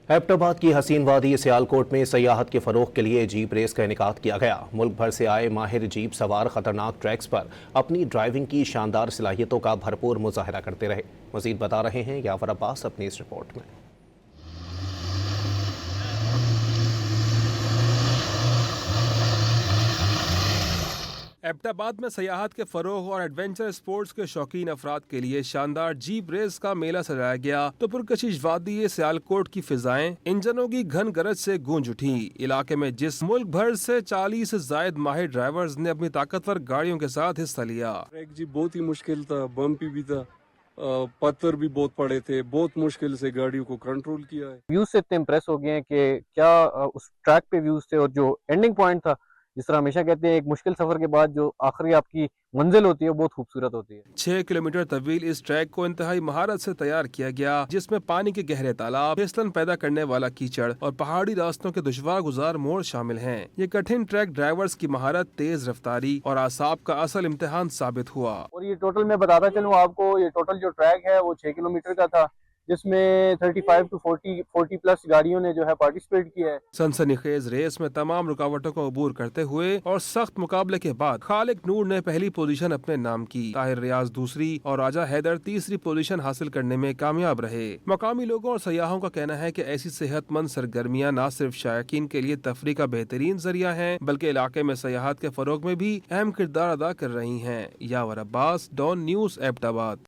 एबटाबाद की हसीन वादी सियालकोट में सयाहत के फरोग के लिए जीप रेस का इनेकाद किया गया। मुल्क भर से आए माहिर जीप सवार खतरनाक ट्रैक्स पर अपनी ड्राइविंग की शानदार सलाहियतों का भरपूर मुजाहरा करते रहे। मजीद बता रहे हैं यावर अब्बास अपनी इस रिपोर्ट में। एबटाबाद में सयाहत के फरोग और एडवेंचर स्पोर्ट्स के शौकीन अफराद के लिए शानदार जीप रेस का मेला सजाया गया तो पुरकशिश वादी सियालकोट की फिजाएं इंजनों की घन गरज से गूंज उठी। इलाके में जिस मुल्क भर से 40 से जायद माहिर ड्राइवर्स ने अपनी ताकतवर गाड़ियों के साथ हिस्सा लिया। ट्रैक जी बहुत ही मुश्किल था, बम्पी भी था, पत्थर भी बहुत पड़े थे, बहुत मुश्किल से गाड़ियों को कंट्रोल किया है। व्यूज से इतने इम्प्रेस हो गए हैं कि क्या उस ट्रैक पे व्यूज थे, और जो एंडिंग पॉइंट था, जिस तरह हमेशा कहते हैं एक मुश्किल सफर के बाद जो आखिरी आपकी मंजिल होती है वो बहुत खूबसूरत होती है। 6 किलोमीटर तवील इस ट्रैक को इंतहाई महारत से तैयार किया गया, जिसमें पानी के गहरे तालाब, फिसलन पैदा करने वाला कीचड़ और पहाड़ी रास्तों के दुश्वार गुजार मोड़ शामिल हैं। ये कठिन ट्रैक ड्राइवर्स की महारत, तेज रफ्तारी और आसाब का असल इम्तिहान साबित हुआ। और ये टोटल मैं बताता चलूँ आपको, ये टोटल जो ट्रैक है वो 6 किलोमीटर का था, जिसमें 35 टू 40 प्लस गाड़ियों ने जो है पार्टिसिपेट किया है। सनसनीखेज रेस में तमाम रुकावटों को अबूर करते हुए और सख्त मुकाबले के बाद खालिक नूर ने पहली पोजीशन अपने नाम की, ताहिर रियाज दूसरी और राजा हैदर तीसरी पोजीशन हासिल करने में कामयाब रहे। मकामी लोगों और सयाहों का कहना है कि ऐसी सेहतमंद सरगर्मियां न सिर्फ शायकीन के लिए तफरी का बेहतरीन जरिया है, बल्कि इलाके में सयाहत के फरोग में भी अहम किरदार अदा कर रही हैं। यावर अब्बास, डॉन न्यूज़, एबटाबाद।